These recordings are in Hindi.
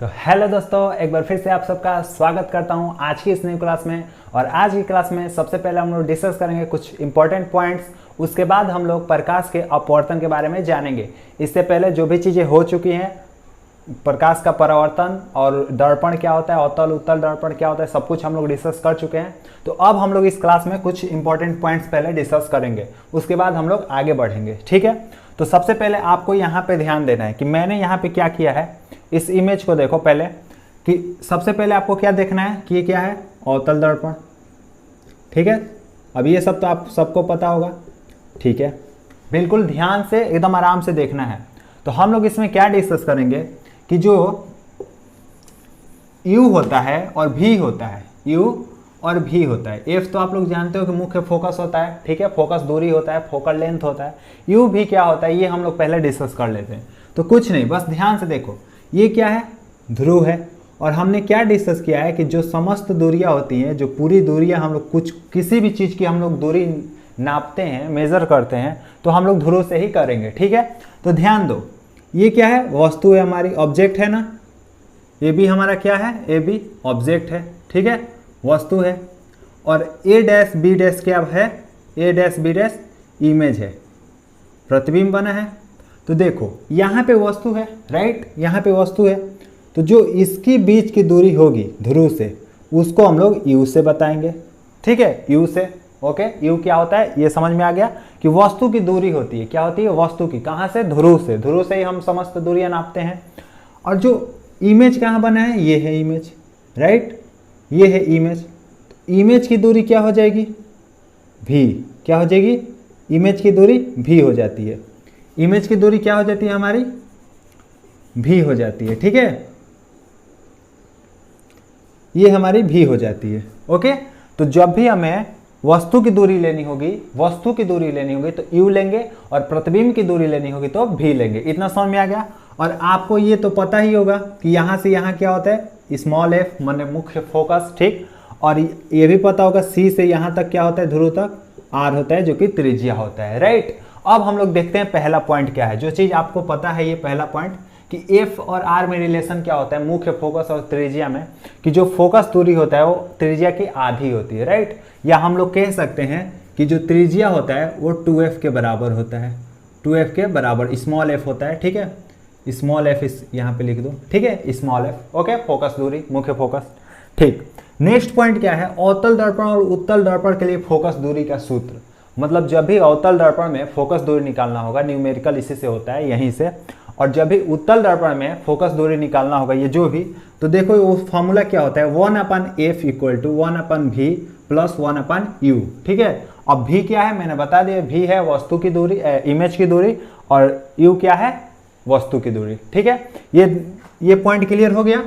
तो हेलो दोस्तों, एक बार फिर से आप सबका स्वागत करता हूं आज की इस नई क्लास में। और आज की क्लास में सबसे पहले हम लोग डिस्कस करेंगे कुछ इंपॉर्टेंट पॉइंट्स। उसके बाद हम लोग प्रकाश के अपवर्तन के बारे में जानेंगे। इससे पहले जो भी चीज़ें हो चुकी हैं, प्रकाश का परावर्तन और दर्पण क्या होता है, अवतल उत्तल दर्पण क्या होता है, सब कुछ हम लोग डिस्कस कर चुके हैं। तो अब हम लोग इस क्लास में कुछ इंपॉर्टेंट पॉइंट्स पहले डिस्कस करेंगे, उसके बाद हम लोग आगे बढ़ेंगे। ठीक है, तो सबसे पहले आपको यहाँ पे ध्यान देना है कि मैंने यहाँ पे क्या किया है। इस इमेज को देखो पहले, कि सबसे पहले आपको क्या देखना है कि ये क्या है, अवतल दर्पण। ठीक है, अब ये सब तो आप सबको पता होगा। ठीक है, बिल्कुल ध्यान से एकदम आराम से देखना है। तो हम लोग इसमें क्या डिस्कस करेंगे कि जो U होता है और V होता है, U और V होता है। F तो आप लोग जानते हो कि मुख्य फोकस होता है। ठीक है, फोकस दूरी होता है, फोकल लेंथ होता है। U V क्या होता है ये हम लोग पहले डिस्कस कर लेते हैं। तो कुछ नहीं, बस ध्यान से देखो, ये क्या है, ध्रुव है। और हमने क्या डिस्कस किया है कि जो समस्त दूरियां होती हैं, जो पूरी दूरियां हम लोग किसी भी चीज़ की हम लोग दूरी नापते हैं, मेज़र करते हैं, तो हम लोग ध्रुव से ही करेंगे। ठीक है, तो ध्यान दो, ये क्या है, वस्तु है हमारी, ऑब्जेक्ट है ना। ये भी हमारा क्या है, ए बी ऑब्जेक्ट है। ठीक है, वस्तु है। और ए डैश बी डैश क्या है, ए डैश बी डैश इमेज है, प्रतिबिंब बना है। तो देखो यहाँ पे वस्तु है, राइट, यहाँ पे वस्तु है। तो जो इसकी बीच की दूरी होगी ध्रुव से, उसको हम लोग यू से बताएंगे। ठीक है, यू से। ओके, यू क्या होता है ये समझ में आ गया कि वस्तु की दूरी होती है। क्या होती है, वस्तु की, कहाँ से, ध्रुव से। ध्रुव से ही हम समस्त दूरियां नापते हैं। और जो इमेज कहाँ बना है, ये है इमेज, राइट, ये है इमेज। इमेज की दूरी क्या हो जाएगी, भी। क्या हो जाएगी, इमेज की दूरी भी हो जाती है। इमेज की दूरी क्या हो जाती है हमारी, भी हो जाती है। ठीक है, ये हमारी भी हो जाती है। ओके, तो जब भी हमें वस्तु की दूरी लेनी होगी, वस्तु की दूरी लेनी होगी तो यू लेंगे, और प्रतिबिंब की दूरी लेनी होगी तो भी लेंगे। इतना समझ में आ गया। और आपको ये तो पता ही होगा कि यहाँ से यहाँ क्या होता है, स्मॉल एफ माने मुख्य फोकस। ठीक, और ये भी पता होगा सी से यहाँ तक क्या होता है, ध्रुव तक आर होता है, जो कि त्रिज्या होता है। राइट, अब हम लोग देखते हैं पहला पॉइंट क्या है। जो चीज़ आपको पता है, ये पहला पॉइंट कि एफ और आर में रिलेशन क्या होता है, मुख्य फोकस और त्रिज्या में, कि जो फोकस दूरी होता है वो त्रिज्या की आधी होती है। राइट, या हम लोग कह सकते हैं कि जो त्रिज्या होता है वो 2f के बराबर होता है। 2f के बराबर स्मॉल f होता है। ठीक है, स्मॉल f इस यहाँ पे लिख दो। ठीक है, स्मॉल f। ओके, फोकस दूरी, मुख्य फोकस। ठीक, नेक्स्ट पॉइंट क्या है, अवतल दर्पण और उत्तल दर्पण के लिए फोकस दूरी का सूत्र। मतलब जब भी अवतल दर्पण में फोकस दूरी निकालना होगा, न्यूमेरिकल इसी से होता है, यहीं से। और जब भी उत्तल दर्पण में फोकस दूरी निकालना होगा, ये जो भी, तो देखो वो फॉर्मूला क्या होता है, 1/f equal to 1/v plus 1/u। ठीक है, अब v क्या है मैंने बता दिया, v है वस्तु की दूरी, इमेज की दूरी, और u क्या है, वस्तु की दूरी। ठीक है, ये पॉइंट क्लियर हो गया,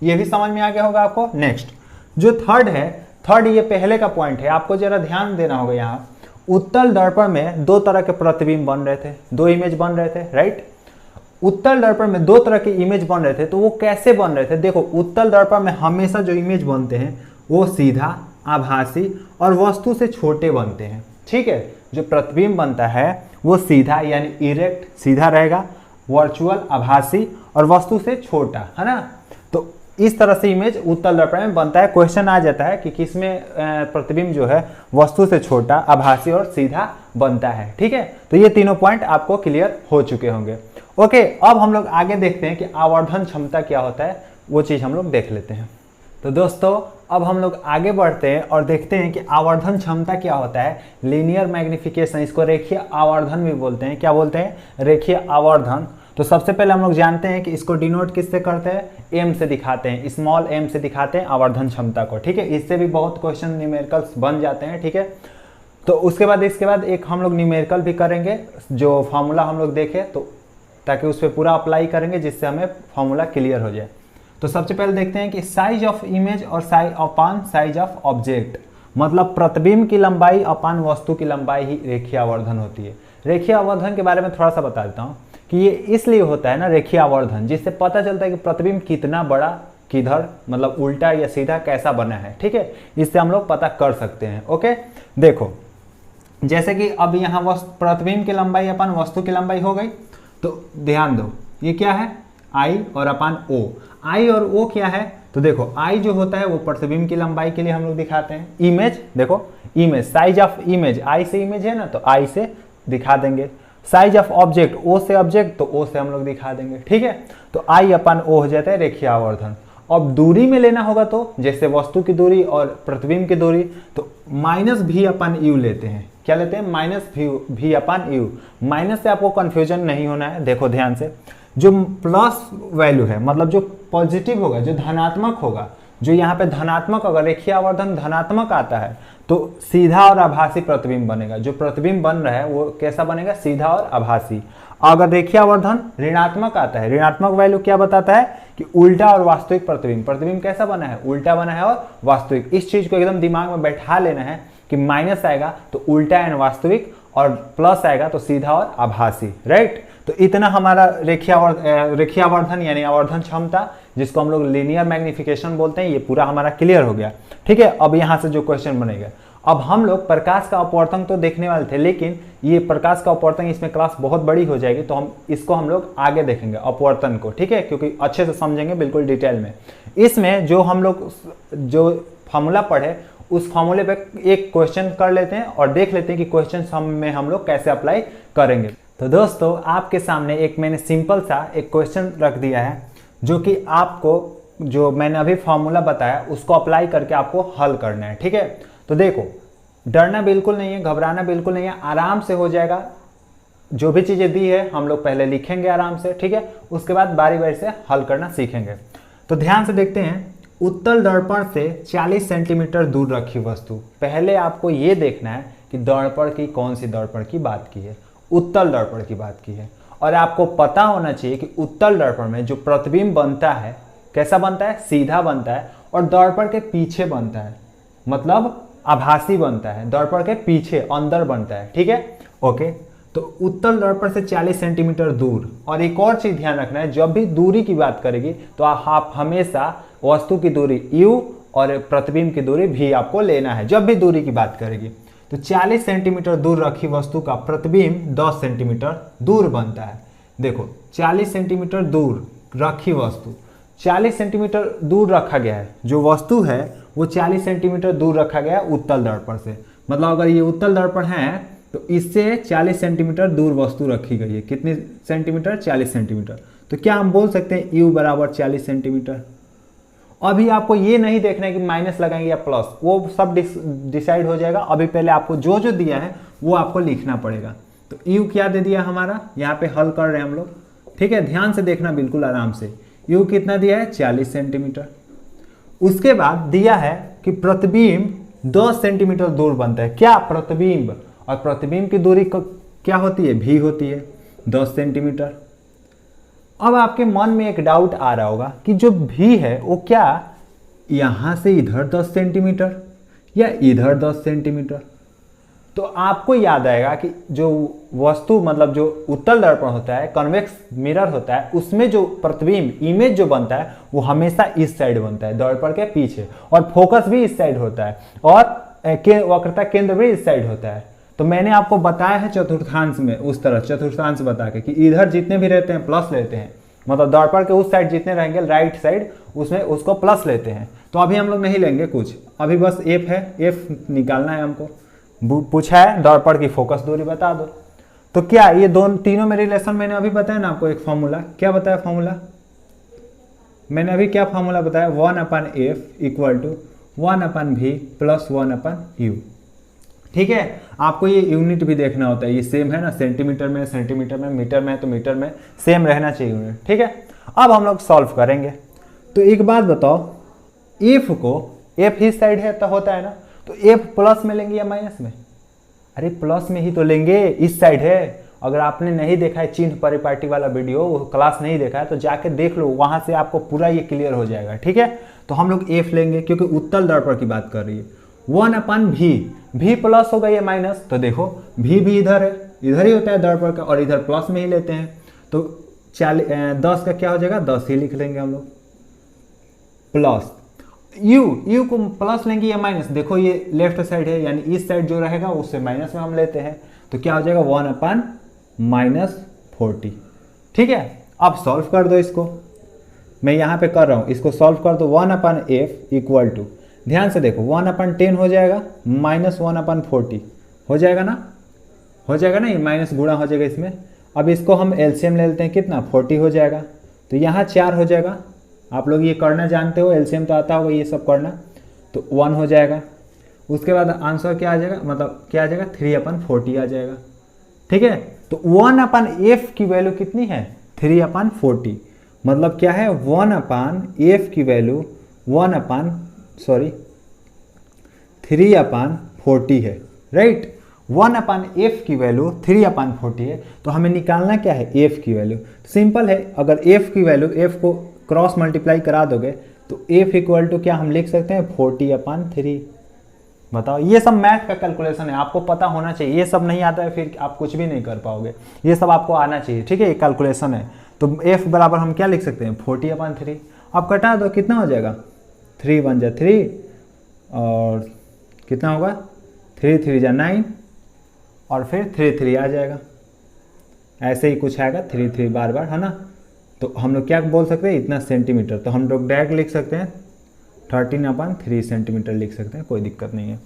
ये भी समझ में आ गया होगा आपको। नेक्स्ट जो थर्ड है, थर्ड ये पहले का पॉइंट है, आपको जरा ध्यान देना होगा। यहाँ उत्तल दर्पण में दो तरह के प्रतिबिंब बन रहे थे, दो इमेज बन रहे थे। राइट, उत्तल दर्पण में दो तरह के इमेज बन रहे थे। तो वो कैसे बन रहे थे, देखो उत्तल दर्पण में हमेशा जो इमेज बनते हैं वो सीधा, आभासी और वस्तु से छोटे बनते हैं। ठीक है, जो प्रतिबिंब बनता है वो सीधा यानी इरेक्ट, सीधा रहेगा, वर्चुअल, आभासी और वस्तु से छोटा, है ना। तो इस तरह से इमेज उत्तल दर्पण में बनता है। क्वेश्चन आ जाता है कि किसमें प्रतिबिंब जो है वस्तु से छोटा, आभासी और सीधा बनता है। ठीक है, तो ये तीनों पॉइंट आपको क्लियर हो चुके होंगे। ओके, अब हम लोग आगे देखते हैं कि आवर्धन क्षमता क्या होता है, वो चीज़ हम लोग देख लेते हैं। तो दोस्तों अब हम लोग आगे बढ़ते हैं और देखते हैं कि आवर्धन क्षमता क्या होता है। लीनियर मैग्निफिकेशन, इसको रेखीय आवर्धन भी बोलते हैं। क्या बोलते हैं, रेखीय आवर्धन। तो सबसे पहले हम लोग जानते हैं कि इसको डिनोट किससे करते हैं, एम से दिखाते हैं, स्मॉल एम से दिखाते हैं आवर्धन क्षमता को। ठीक है, इससे भी बहुत क्वेश्चन न्यूमेरिकल्स बन जाते हैं। ठीक है, तो उसके बाद इसके बाद एक हम लोग न्यूमेरिकल भी करेंगे, जो फॉर्मूला हम लोग देखें, तो ताकि उस पर पूरा अप्लाई करेंगे जिससे हमें फॉर्मूला क्लियर हो जाए। तो सबसे पहले देखते हैं कि साइज ऑफ इमेज और साइज ऑफ ऑब्जेक्ट, मतलब प्रतिबिंब की लंबाई अपान वस्तु की लंबाई ही रेखीय आवर्धन होती है। रेखीय आवर्धन के बारे में थोड़ा सा बता देता हूँ कि ये इसलिए होता है ना रेखीय आवर्धन, जिससे पता चलता है कि प्रतिबिंब कितना बड़ा, किधर, मतलब उल्टा या सीधा कैसा बना है। ठीक है, इससे हम लोग पता कर सकते हैं। ओके, देखो जैसे कि अब यहाँ प्रतिबिंब की लंबाई अपन वस्तु की लंबाई हो गई, तो ध्यान दो ये क्या है, आई और अपान ओ। आई और ओ क्या है, तो देखो आई जो होता है वो प्रतिबिंब की लंबाई के लिए हम लोग दिखाते हैं। इमेज देखो, इमेज साइज ऑफ इमेज, आई से इमेज है ना तो आई से दिखा देंगे। साइज ऑफ ऑब्जेक्ट, ओ से ऑब्जेक्ट तो ओ से हम लोग दिखा देंगे। ठीक है, तो आई अपान ओ हो जाता है रेखीय आवर्धन। अब दूरी में लेना होगा तो जैसे वस्तु की दूरी और प्रतिबिंब की दूरी, तो माइनस भी अपान यू लेते हैं। क्या लेते हैं, माइनस भी अपान यू। माइनस से आपको कंफ्यूजन नहीं होना है। देखो ध्यान से, जो प्लस वैल्यू है मतलब जो पॉजिटिव होगा, जो धनात्मक होगा, जो यहाँ पे धनात्मक अगर रेखीय आवर्धन धनात्मक आता है तो सीधा और आभासी प्रतिबिंब बनेगा। जो प्रतिबिंब बन रहा है वो कैसा बनेगा, सीधा और आभासी। अगर रेखीय आवर्धन ऋणात्मक आता है, ऋणात्मक वैल्यू क्या बताता है कि उल्टा और वास्तविक प्रतिबिंब। प्रतिबिंब कैसा बना है, उल्टा बना है और वास्तविक। इस चीज को एकदम दिमाग में बैठा लेना है कि माइनस आएगा तो उल्टा एंड वास्तविक और प्लस आएगा तो सीधा और आभासी। राइट, तो इतना हमारा रेखीय आवर्धन यानी आवर्धन क्षमता, जिसको हम लोग लीनियर मैग्निफिकेशन बोलते हैं, ये पूरा हमारा क्लियर हो गया। ठीक है, अब यहाँ से जो क्वेश्चन बनेगा, अब हम लोग प्रकाश का अपवर्तन तो देखने वाले थे, लेकिन ये प्रकाश का अपवर्तन इसमें क्लास बहुत बड़ी हो जाएगी तो हम लोग आगे देखेंगे अपवर्तन को। ठीक है, क्योंकि अच्छे से समझेंगे बिल्कुल डिटेल में। इसमें जो हम लोग जो फॉर्मूला पढ़े उस फॉर्मूले पे एक क्वेश्चन कर लेते हैं और देख लेते हैं कि क्वेश्चन में हम लोग कैसे अप्लाई करेंगे। तो दोस्तों आपके सामने एक मैंने सिंपल सा एक क्वेश्चन रख दिया है, जो कि आपको जो मैंने अभी फॉर्मूला बताया उसको अप्लाई करके आपको हल करना है। ठीक है, तो देखो डरना बिल्कुल नहीं है, घबराना बिल्कुल नहीं है, आराम से हो जाएगा। जो भी चीजें दी है हम लोग पहले लिखेंगे आराम से। ठीक है, उसके बाद बारी बारी से हल करना सीखेंगे। तो ध्यान से देखते हैं, उत्तल दर्पण से 40 सेंटीमीटर दूर रखी वस्तु। पहले आपको ये देखना है कि दर्पण की कौन सी दर्पण की बात की है, उत्तल दर्पण की बात की है। और आपको पता होना चाहिए कि उत्तल दर्पण में जो प्रतिबिंब बनता है कैसा बनता है, सीधा बनता है और दर्पण के पीछे बनता है, मतलब आभासी बनता है, दर्पण के पीछे अंदर बनता है। ठीक है, ओके। तो उत्तल दर्पण से 40 सेंटीमीटर दूर। और एक और चीज ध्यान रखना है, जब भी दूरी की बात करेगी तो आप हमेशा वस्तु की दूरी u और प्रतिबिंब की दूरी v आपको लेना है जब भी दूरी की बात करेगी। तो 40 सेंटीमीटर दूर रखी वस्तु का प्रतिबिंब 10 सेंटीमीटर दूर बनता है। देखो 40 सेंटीमीटर दूर रखी वस्तु, 40 सेंटीमीटर दूर रखा गया है, जो वस्तु है वो 40 सेंटीमीटर दूर रखा गया है उत्तल दर्पण से। मतलब अगर ये उत्तल दर्पण है तो इससे 40 सेंटीमीटर दूर वस्तु रखी गई है। कितने सेंटीमीटर, 40 सेंटीमीटर। तो क्या हम बोल सकते हैं u बराबर 40 सेंटीमीटर। अभी आपको ये नहीं देखना है कि माइनस लगाएंगे या प्लस, वो सब डिसाइड हो जाएगा। अभी पहले आपको जो जो दिया है वो आपको लिखना पड़ेगा। तो u क्या दे दिया हमारा, यहाँ पे हल कर रहे हैं हम लोग। ठीक है, ध्यान से देखना बिल्कुल आराम से। u कितना दिया है, 40 सेंटीमीटर। उसके बाद दिया है कि प्रतिबिंब 10 सेंटीमीटर दूर बनता है। क्या, प्रतिबिंब। और प्रतिबिंब की दूरी क्या होती है, v होती है 10 सेंटीमीटर। अब आपके मन में एक डाउट आ रहा होगा कि जो v है वो क्या यहां से इधर 10 सेंटीमीटर या इधर 10 सेंटीमीटर। तो आपको याद आएगा कि जो वस्तु मतलब जो उत्तल दर्पण होता है, कन्वेक्स मिरर होता है, उसमें जो प्रतिबिंब इमेज जो बनता है वो हमेशा इस साइड बनता है, दर्पण के पीछे। और फोकस भी इस साइड होता है और वक्रता केंद्र भी इस साइड होता है। तो मैंने आपको बताया है चतुर्थांश में, उस तरह चतुर्थांश बता के कि इधर जितने भी रहते हैं प्लस लेते हैं, मतलब दर्पण के उस साइड जितने रहेंगे राइट साइड उसमें उसको प्लस लेते हैं। तो अभी हम लोग नहीं लेंगे कुछ, अभी बस एफ है, एफ निकालना है हमको। पूछा है दर्पण की फोकस दूरी बता दो। तो क्या ये दोनों तीनों में रिलेशन मैंने अभी बताया ना आपको, एक फॉर्मूला। क्या बताया फॉर्मूला, मैंने अभी क्या फॉर्मूला बताया, 1/f equal to 1/v plus 1/u। ठीक है, आपको ये यूनिट भी देखना होता है, ये सेम है ना, सेंटीमीटर में सेंटीमीटर में, मीटर में तो मीटर में, सेम रहना चाहिए यूनिट। ठीक है, अब हम लोग सॉल्व करेंगे। तो एक बात बताओ, एफ को, एफ ही साइड है तो होता है ना, तो एफ प्लस में लेंगे या माइनस में? अरे प्लस में ही तो लेंगे, इस साइड है। अगर आपने नहीं देखा है चिन्ह परिपाटी वाला वीडियो, वो क्लास नहीं देखा है तो जाके देख लो, वहां से आपको पूरा ये क्लियर हो जाएगा। ठीक है, तो हम लोग एफ लेंगे क्योंकि उत्तल दर्पण की बात कर रही है। 1/v, v प्लस होगा या माइनस, तो देखो v भी इधर है, इधर ही होता है दर्पण का, और इधर प्लस में ही लेते हैं। तो 10 का क्या हो जाएगा, 10 ही लिख लेंगे हम लोग, प्लस u को प्लस लेंगे या माइनस, देखो ये लेफ्ट साइड है यानी इस साइड जो रहेगा उससे माइनस में हम लेते हैं। तो क्या हो जाएगा 1/-40। ठीक है, अब सॉल्व कर दो इसको। मैं यहाँ पे कर रहा हूँ, इसको सॉल्व कर दो। 1/f इक्वल टू, ध्यान से देखो, 1/10 हो जाएगा माइनस 1/40 हो जाएगा ना, हो जाएगा ना, ये माइनस गुणा हो जाएगा इसमें। अब इसको हम एलसीएम ले लेते हैं, कितना 40 हो जाएगा, तो यहाँ 4 हो जाएगा। आप लोग ये करना जानते हो, एलसीएम तो आता होगा ये सब करना, तो 1 हो जाएगा। उसके बाद आंसर क्या आ जाएगा, मतलब क्या आ जाएगा 3/40 आ जाएगा। ठीक है, तो 1/f की वैल्यू कितनी है 3/40, मतलब क्या है 1/f की वैल्यू 3/40 है, राइट। 1/f की वैल्यू 3/40 है, तो हमें निकालना क्या है f की वैल्यू। तो सिंपल है, अगर f की वैल्यू, f को क्रॉस मल्टीप्लाई करा दोगे तो f इक्वल टू क्या हम लिख सकते हैं 40/3। बताओ, ये सब मैथ का कैलकुलेशन है, आपको पता होना चाहिए। ये सब नहीं आता है फिर आप कुछ भी नहीं कर पाओगे, ये सब आपको आना चाहिए। ठीक है, ये कैलकुलेशन है। तो f बराबर हम क्या लिख सकते हैं 40/3। अब कटा दो, कितना हो जाएगा 3 1 जा 3 और कितना होगा 3 3 जा 9 और फिर 3 3 आ जाएगा, ऐसे ही कुछ आएगा 3 3 बार बार, है ना। तो हम लोग क्या बोल सकते हैं इतना सेंटीमीटर, तो हम लोग डायरेक्ट लिख सकते हैं 13/3 सेंटीमीटर लिख सकते हैं, कोई दिक्कत नहीं है।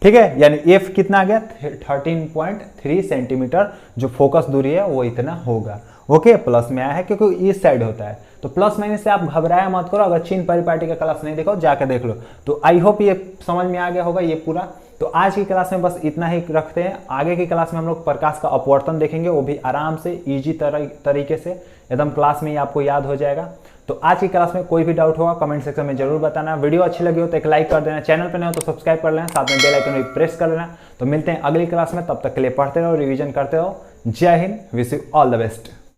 ठीक है, यानी f कितना आ गया 13.3 सेंटीमीटर, जो फोकस दूरी है वो इतना होगा। ओके, प्लस में आया है क्योंकि इस साइड होता है, तो प्लस माइनस से आप घबराया मत करो। अगर चिन्ह परिपाटी का क्लास नहीं देखो जाके देख लो। तो आई होप ये समझ में आ गया होगा ये पूरा। तो आज की क्लास में बस इतना ही रखते हैं। आगे की क्लास में हम लोग प्रकाश का अपवर्तन देखेंगे, वो भी आराम से इजी तरीके से, एकदम क्लास में ही आपको याद हो जाएगा। तो आज की क्लास में कोई भी डाउट होगा कमेंट सेक्शन में जरूर बताना। वीडियो अच्छी लगी हो तो एक लाइक कर देना, चैनल पर नए हो तो सब्सक्राइब कर लेना, साथ में बेल आइकन भी प्रेस कर लेना। तो मिलते हैं अगली क्लास में, तब तक के लिए पढ़ते रहो, रिवीजन करते रहो। जय Hind, wish you all the best.